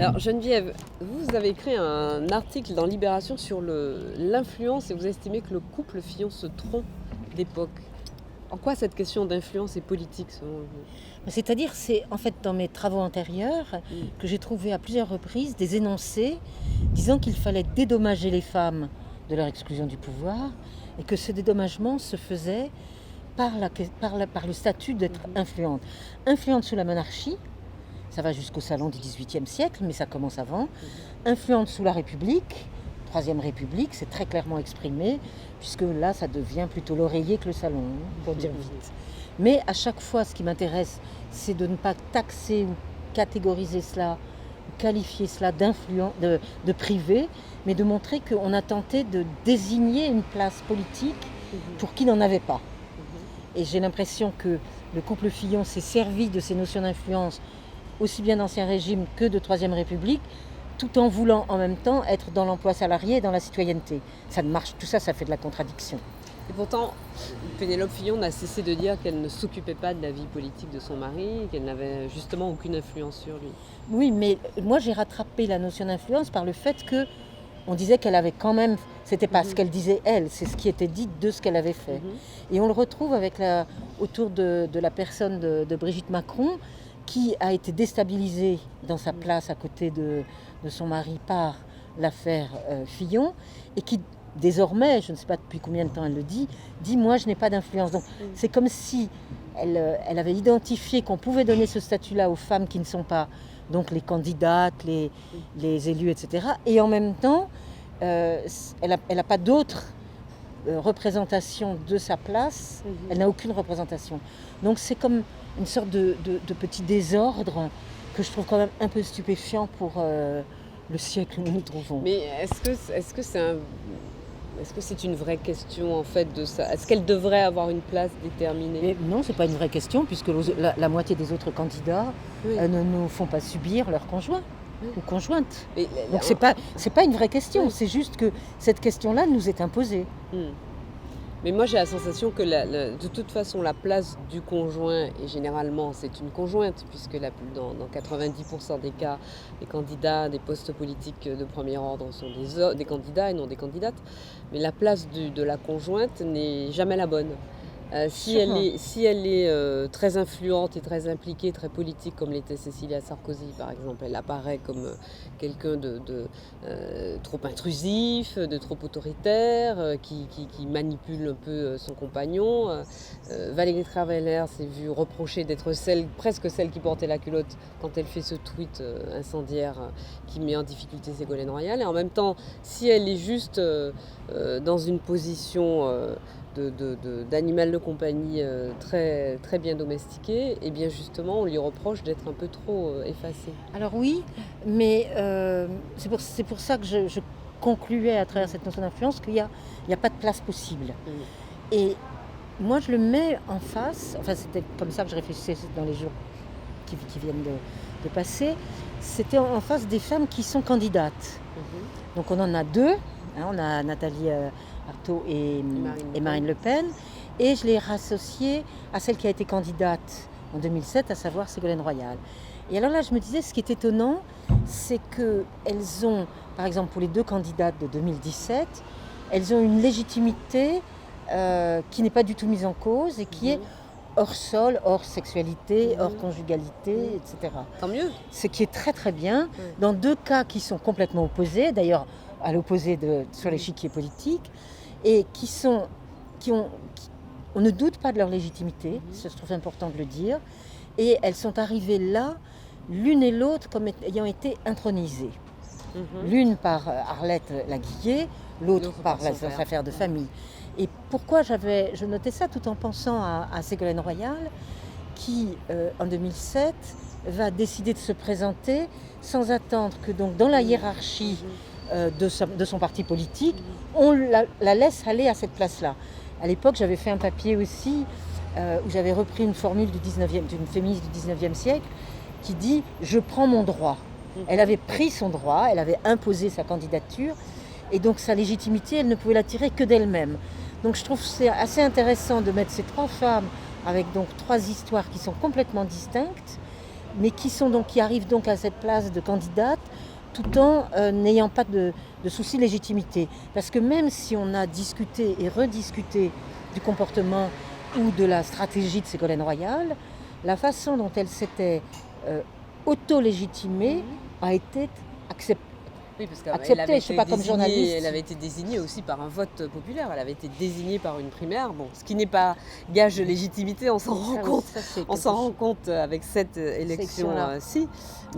Alors Geneviève, vous avez écrit un article dans Libération sur l'influence et vous estimez que le couple Fillon se trompe d'époque. En quoi cette question d'influence est politique selon vous? C'est-à-dire, c'est en fait dans mes travaux antérieurs que j'ai trouvé à plusieurs reprises des énoncés disant qu'il fallait dédommager les femmes de leur exclusion du pouvoir et que ce dédommagement se faisait par le statut d'être influente. Influente sous la monarchie, ça va jusqu'au salon du XVIIIe siècle, mais ça commence avant. Influente sous la République, Troisième République, c'est très clairement exprimé, puisque là, ça devient plutôt l'oreiller que le salon, pour dire vite. Mais à chaque fois, ce qui m'intéresse, c'est de ne pas taxer ou catégoriser cela, ou qualifier cela d'influent, de privé, mais de montrer qu'on a tenté de désigner une place politique pour qui n'en avait pas. Et j'ai l'impression que le couple Fillon s'est servi de ces notions d'influence, aussi bien d'Ancien Régime que de Troisième République, tout en voulant en même temps être dans l'emploi salarié et dans la citoyenneté. Ça ne marche, tout ça, ça fait de la contradiction. Et pourtant, Pénélope Fillon n'a cessé de dire qu'elle ne s'occupait pas de la vie politique de son mari, qu'elle n'avait justement aucune influence sur lui. Oui, mais moi j'ai rattrapé la notion d'influence par le fait que on disait qu'elle avait quand même, c'était pas ce qu'elle disait elle, c'est ce qui était dit de ce qu'elle avait fait. Et on le retrouve autour de la personne de Brigitte Macron, qui a été déstabilisée dans sa place à côté de son mari par l'affaire Fillon, et qui désormais, je ne sais pas depuis combien de temps elle le dit moi je n'ai pas d'influence. Donc c'est comme si elle avait identifié qu'on pouvait donner ce statut-là aux femmes qui ne sont pas donc les candidates, les élus, etc. Et en même temps, elle n'a pas d'autre représentation de sa place, elle n'a aucune représentation. Donc c'est comme une sorte de petit désordre que je trouve quand même un peu stupéfiant pour le siècle où nous nous trouvons. Mais est-ce que c'est une vraie question en fait de ça? Est-ce qu'elle devrait avoir une place déterminée? Mais non, c'est pas une vraie question puisque la moitié des autres candidats ne nous font pas subir leur conjoint ou conjointe. Donc c'est pas une vraie question, c'est juste que cette question-là nous est imposée. Mais moi j'ai la sensation que de toute façon la place du conjoint, et généralement c'est une conjointe, puisque dans 90% des cas, les candidats des postes politiques de premier ordre sont des candidats et non des candidates, mais la place de la conjointe n'est jamais la bonne. Si elle est très influente et très impliquée, très politique, comme l'était Cécilia Sarkozy par exemple, elle apparaît comme quelqu'un de trop intrusif, de trop autoritaire, qui manipule un peu son compagnon. Valérie Trierweiler s'est vue reprocher d'être presque celle qui portait la culotte quand elle fait ce tweet incendiaire qui met en difficulté Ségolène Royal. Et en même temps, si elle est juste dans une position d'animal de compagnie très, très bien domestiqué, et bien justement on lui reproche d'être un peu trop effacée. Alors oui, mais c'est pour ça que je concluais à travers cette notion d'influence qu'il n'y a pas de place possible. Et moi je le mets en face, enfin c'était comme ça que je réfléchissais dans les jours qui viennent de passer, c'était en face des femmes qui sont candidates. Donc on en a deux, on a Nathalie Arthaud et Marine Le Pen, et je l'ai rassociée à celle qui a été candidate en 2007, à savoir Ségolène Royal. Et alors là, je me disais, ce qui est étonnant, c'est qu'elles ont, par exemple pour les deux candidates de 2017, elles ont une légitimité qui n'est pas du tout mise en cause et qui est hors sol, hors sexualité, hors conjugalité, etc. Tant mieux. Ce qui est très très bien, dans deux cas qui sont complètement opposés, d'ailleurs à l'opposé sur l'échiquier politique, et on ne doute pas de leur légitimité, je trouve important de le dire, et elles sont arrivées là, l'une et l'autre, comme ayant été intronisées. L'une par Arlette Laguillet, l'autre par les affaires de famille. Et pourquoi je notais ça tout en pensant à Ségolène Royal, qui en 2007 va décider de se présenter sans attendre que donc dans la hiérarchie de son parti politique, on la laisse aller à cette place-là. À l'époque, j'avais fait un papier aussi où j'avais repris une formule d'une féministe du 19e siècle qui dit « je prends mon droit ». Elle avait pris son droit, elle avait imposé sa candidature, et donc sa légitimité, elle ne pouvait la tirer que d'elle-même. Donc je trouve que c'est assez intéressant de mettre ces trois femmes avec donc trois histoires qui sont complètement distinctes, mais qui arrivent donc à cette place de candidate tout en n'ayant pas de souci de légitimité. Parce que même si on a discuté et rediscuté du comportement ou de la stratégie de Ségolène Royal, la façon dont elle s'était auto-légitimée a été acceptée. Oui, parce qu'elle Acceptée, avait je sais été pas, comme journaliste. elle avait été désignée aussi par un vote populaire, elle avait été désignée par une primaire, bon, ce qui n'est pas gage de légitimité, on s'en rend compte. On s'en rend compte avec cette élection-ci,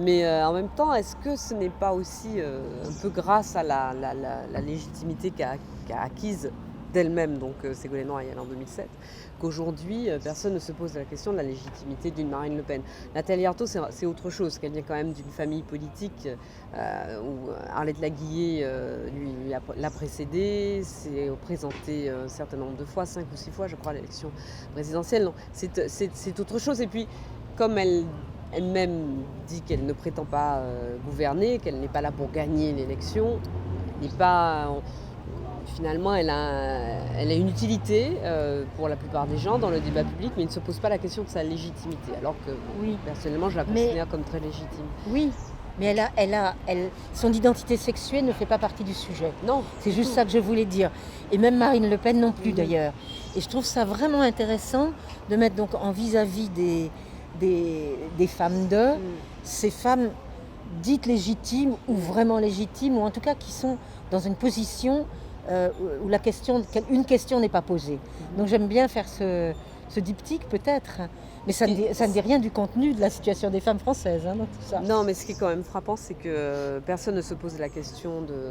mais en même temps, est-ce que ce n'est pas aussi un peu grâce à la légitimité qu'a acquise d'elle-même, donc Ségolène Royal en 2007, qu'aujourd'hui personne ne se pose la question de la légitimité d'une Marine Le Pen. Nathalie Arthaud, c'est autre chose, qu'elle vient quand même d'une famille politique où Arlette Laguillet l'a précédée, s'est présentée un certain nombre de fois, 5 ou 6 fois je crois à l'élection présidentielle. Non, c'est autre chose, et puis comme elle-même dit qu'elle ne prétend pas gouverner, qu'elle n'est pas là pour gagner l'élection, finalement, elle a une utilité pour la plupart des gens dans le débat public, mais il ne se pose pas la question de sa légitimité, alors que personnellement, je la considère comme très légitime. Oui, mais son identité sexuée ne fait pas partie du sujet. Non. C'est juste ça que je voulais dire. Et même Marine Le Pen non plus d'ailleurs. Et je trouve ça vraiment intéressant de mettre donc en vis-à-vis des femmes ces femmes dites légitimes ou vraiment légitimes, ou en tout cas qui sont dans une position où une question n'est pas posée. Donc j'aime bien faire ce diptyque peut-être, mais ça ne dit rien du contenu de la situation des femmes françaises dans tout ça. Non, mais ce qui est quand même frappant, c'est que personne ne se pose la question de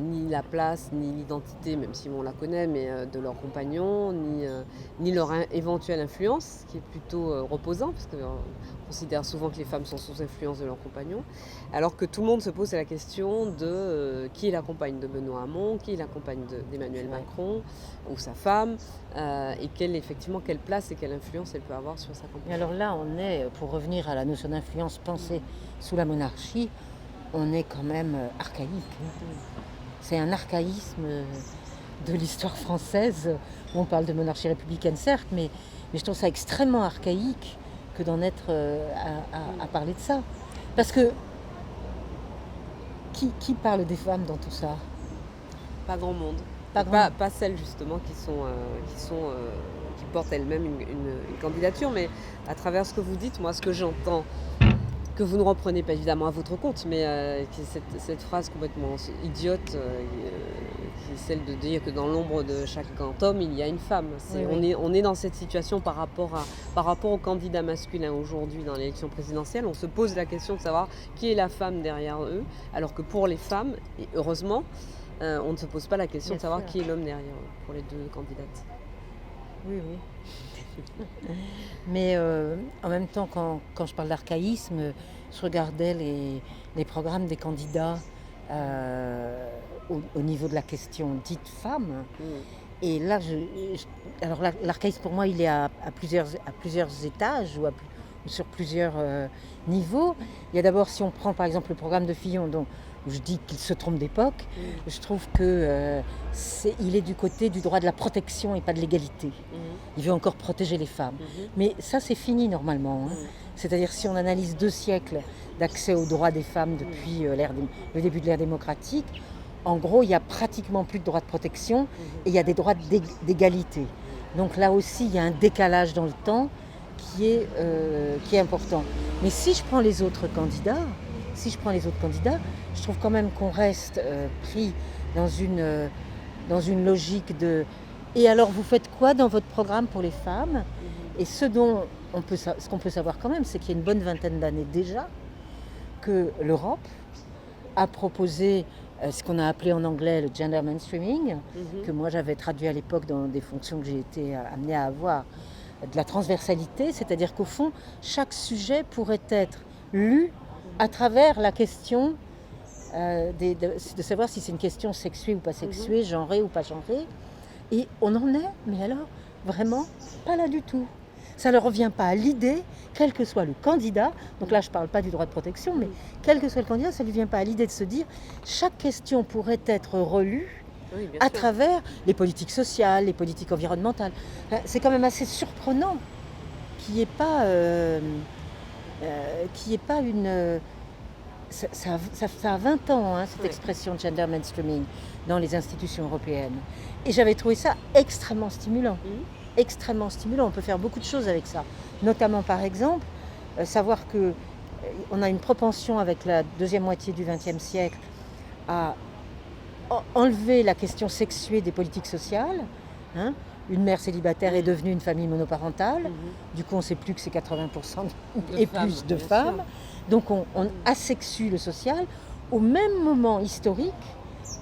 ni la place, ni l'identité, même si on la connaît, mais de leurs compagnons, ni leur éventuelle influence, qui est plutôt reposant, parce qu'on considère souvent que les femmes sont sous influence de leurs compagnons, alors que tout le monde se pose la question de qui est la compagne de Benoît Hamon, qui est la compagne d'Emmanuel Macron, ou sa femme, et quelle place et quelle influence elle peut avoir sur sa compagne. Et alors là, on est, pour revenir à la notion d'influence pensée sous la monarchie, on est quand même archaïque. C'est un archaïsme de l'histoire française. On parle de monarchie républicaine, certes, mais je trouve ça extrêmement archaïque que d'en être à parler de ça. Parce que qui parle des femmes dans tout ça ? Pas grand monde. Pas celles justement qui portent elles-mêmes une candidature, mais à travers ce que vous dites, moi ce que j'entends, que vous ne reprenez pas évidemment à votre compte, mais qui est cette phrase complètement idiote, qui est celle de dire que dans l'ombre de chaque grand homme, il y a une femme. On est dans cette situation par rapport aux candidats masculins aujourd'hui dans l'élection présidentielle. On se pose la question de savoir qui est la femme derrière eux, alors que pour les femmes, et heureusement, on ne se pose pas la question de savoir qui est l'homme derrière eux, pour les deux candidates. Oui. Mais en même temps, quand je parle d'archaïsme, je regardais les programmes des candidats au niveau de la question dite femme. Et là, alors l'archaïsme pour moi, il est à plusieurs étages ou sur plusieurs niveaux. Il y a d'abord, si on prend par exemple le programme de Fillon, où je dis qu'il se trompe d'époque, je trouve qu'il est du côté du droit de la protection et pas de l'égalité. Il veut encore protéger les femmes. Mais ça, c'est fini normalement. C'est-à-dire, si on analyse 2 siècles d'accès aux droits des femmes depuis le début de l'ère démocratique, en gros, il n'y a pratiquement plus de droits de protection et il y a des droits d'égalité. Donc là aussi, il y a un décalage dans le temps qui est important. Mais si je prends les autres candidats, je trouve quand même qu'on reste pris dans une logique de « et alors vous faites quoi dans votre programme pour les femmes ?» Et ce qu'on peut savoir quand même, c'est qu'il y a une bonne vingtaine d'années déjà que l'Europe a proposé ce qu'on a appelé en anglais le gender mainstreaming, que moi j'avais traduit à l'époque dans des fonctions que j'ai été amenée à avoir, de la transversalité, c'est-à-dire qu'au fond, chaque sujet pourrait être lu à travers la question de savoir si c'est une question sexuée ou pas sexuée, genrée ou pas genrée. Et on en est, mais alors, vraiment pas là du tout. Ça ne revient pas à l'idée, quel que soit le candidat, donc là je ne parle pas du droit de protection, mais quel que soit le candidat, ça ne lui vient pas à l'idée de se dire chaque question pourrait être relue à travers les politiques sociales, les politiques environnementales. C'est quand même assez surprenant qu'il n'y ait pas qu'il n'y ait pas une... Ça a 20 ans, hein, cette Ouais. expression de gender mainstreaming dans les institutions européennes. Et j'avais trouvé ça extrêmement stimulant. Mhm. Extrêmement stimulant. On peut faire beaucoup de choses avec ça. Notamment, par exemple, savoir que on a une propension avec la deuxième moitié du XXe siècle à enlever la question sexuée des politiques sociales. Hein. Une mère célibataire est devenue une famille monoparentale. Du coup, on ne sait plus que c'est 80% et plus de bien femmes. sûr. Donc, on asexue le social au même moment historique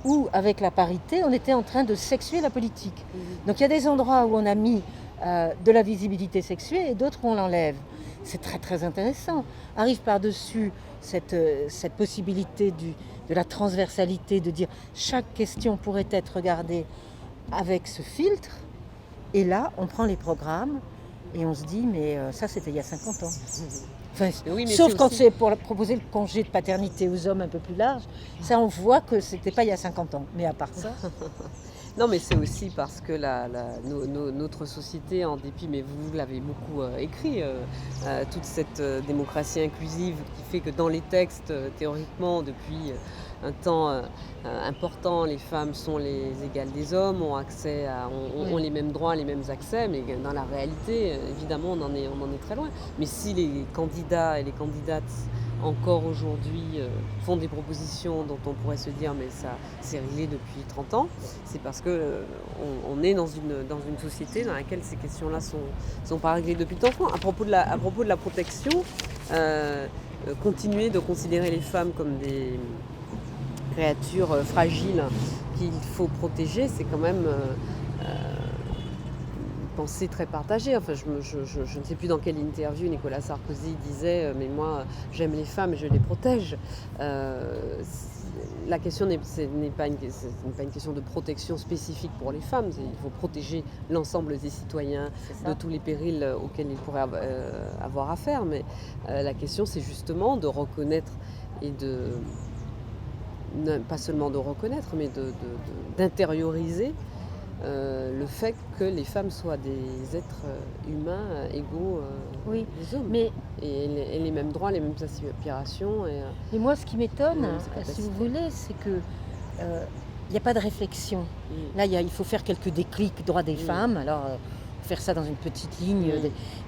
où, avec la parité, on était en train de sexuer la politique. Donc, il y a des endroits où on a mis de la visibilité sexuée et d'autres où on l'enlève. C'est très, très intéressant. Arrive par-dessus cette possibilité de la transversalité, de dire chaque question pourrait être regardée avec ce filtre. Et là, on prend les programmes et on se dit, mais ça, c'était il y a 50 ans. Enfin, Oui, mais sauf c'est quand aussi- c'est pour proposer le congé de paternité aux hommes un peu plus large. Ça, on voit que c'était pas il y a 50 ans. Mais à part ça, Non, mais c'est aussi parce que notre société, en dépit, mais vous l'avez beaucoup écrit, toute cette démocratie inclusive qui fait que dans les textes, théoriquement, depuis un temps important, les femmes sont les égales des hommes, ont accès ont les mêmes droits, les mêmes accès, mais dans la réalité, évidemment, on en est très loin. Mais si les candidats et les candidates encore aujourd'hui font des propositions dont on pourrait se dire mais ça c'est réglé depuis 30 ans, c'est parce que on est dans une société dans laquelle ces questions-là sont pas réglées depuis tant de temps. À propos de la protection, continuer de considérer les femmes comme des créatures fragiles qu'il faut protéger, c'est quand même pensée très partagée. Enfin, je ne sais plus dans quelle interview Nicolas Sarkozy disait mais moi j'aime les femmes et je les protège. La question n'est pas une question de protection spécifique pour les femmes. Il faut protéger l'ensemble des citoyens de tous les périls auxquels ils pourraient avoir affaire. Mais la question, c'est justement de reconnaître et pas seulement de reconnaître, mais d'intérioriser le fait que les femmes soient des êtres humains égaux oui. aux hommes. Mais et les mêmes droits, les mêmes aspirations. Et moi, ce qui m'étonne, Ouais, c'est si vous capacité. voulez, c'est que il n'y a pas de réflexion. Là, il faut faire quelques déclics droits des femmes. Alors, faire ça dans une petite ligne.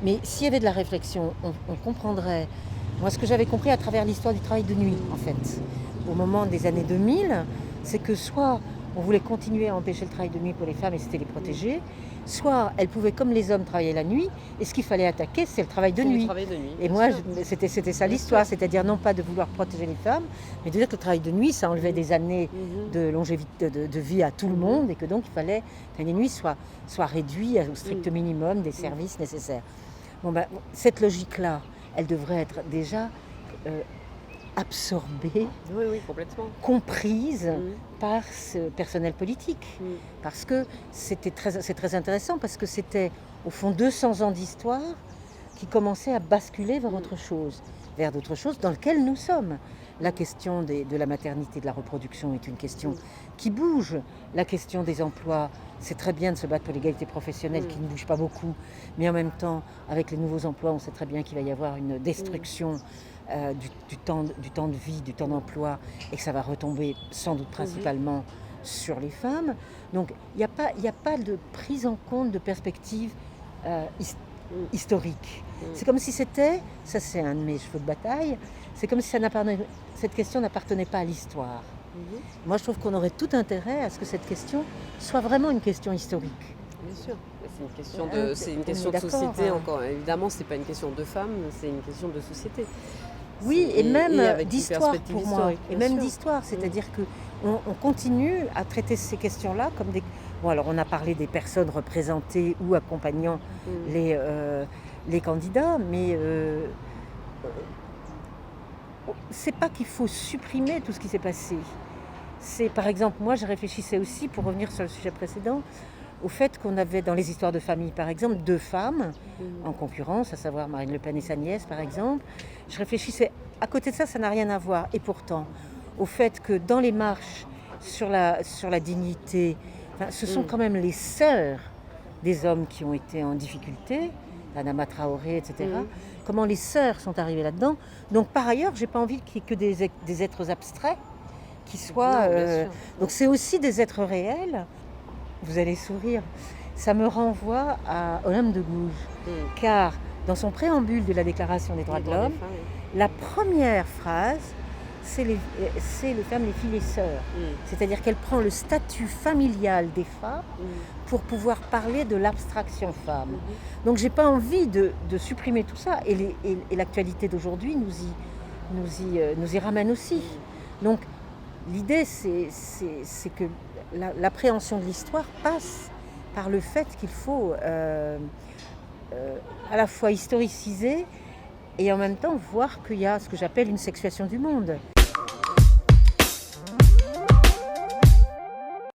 Mais s'il y avait de la réflexion, on comprendrait. Moi, ce que j'avais compris à travers l'histoire du travail de nuit, en fait, au moment des années 2000, c'est que soit on voulait continuer à empêcher le travail de nuit pour les femmes et c'était les protéger, soit elles pouvaient, comme les hommes, travailler la nuit. Et ce qu'il fallait attaquer, c'est le travail de C'est le nuit. travail de nuit, Et bien moi, sûr. c'était ça Bien l'histoire, sûr. c'est-à-dire non pas de vouloir protéger les femmes, mais de dire que le travail de nuit, ça enlevait des années de longévité, de vie à tout le monde, et que donc il fallait que les nuits soient réduits au strict minimum des services nécessaires. Bon, ben, cette logique-là, elle devrait être déjà absorbée, Oui, complètement. comprise par ce personnel politique. Parce que c'est très intéressant, parce que c'était au fond 200 ans d'histoire qui commençaient à basculer vers autre chose, vers d'autres choses dans lesquelles nous sommes. La question de la maternité, de la reproduction est une question qui bouge. La question des emplois, c'est très bien de se battre pour l'égalité professionnelle qui ne bouge pas beaucoup, mais en même temps, avec les nouveaux emplois, on sait très bien qu'il va y avoir une destruction du temps de vie, du temps d'emploi, et que ça va retomber sans doute principalement sur les femmes. Donc il n'y a pas de prise en compte de perspective historique. C'est comme si c'était, ça c'est un de mes chevaux de bataille, c'est comme si cette question n'appartenait pas à l'histoire. Moi je trouve qu'on aurait tout intérêt à ce que cette question soit vraiment une question historique. Bien sûr. C'est une question On de est société d'accord, encore. Évidemment, c'est pas une question de femmes, c'est une question de société. Oui, et même avec une d'histoire perspective pour moi. historique, Et bien même sûr. d'histoire, c'est-à-dire qu'on continue à traiter ces questions-là comme des... Bon, alors on a parlé des personnes représentées ou accompagnant les candidats, mais c'est pas qu'il faut supprimer tout ce qui s'est passé. C'est, par exemple, moi je réfléchissais aussi, pour revenir sur le sujet précédent, au fait qu'on avait dans les histoires de famille, par exemple, 2 femmes en concurrence, à savoir Marine Le Pen et sa nièce, par exemple. Je réfléchissais, à côté de ça, ça n'a rien à voir. Et pourtant, au fait que dans les marches sur la dignité, ce sont quand même les sœurs des hommes qui ont été en difficulté, Adama Traoré, etc. comment les sœurs sont arrivées là-dedans. Donc par ailleurs, j'ai pas envie qu'il n'y ait que des êtres abstraits qui soient... Non, bien sûr. donc c'est aussi des êtres réels. Vous allez sourire. Ça me renvoie à Olympe de Gouges, car dans son préambule de la Déclaration des droits de l'homme, la première phrase, c'est les femmes, les filles, les sœurs. C'est-à-dire qu'elle prend le statut familial des femmes pour pouvoir parler de l'abstraction femme. Donc j'ai pas envie de supprimer tout ça. Et l'actualité d'aujourd'hui nous y ramène aussi. Donc l'idée, c'est que l'appréhension de l'histoire passe par le fait qu'il faut à la fois historiciser et en même temps voir qu'il y a ce que j'appelle une sexuation du monde.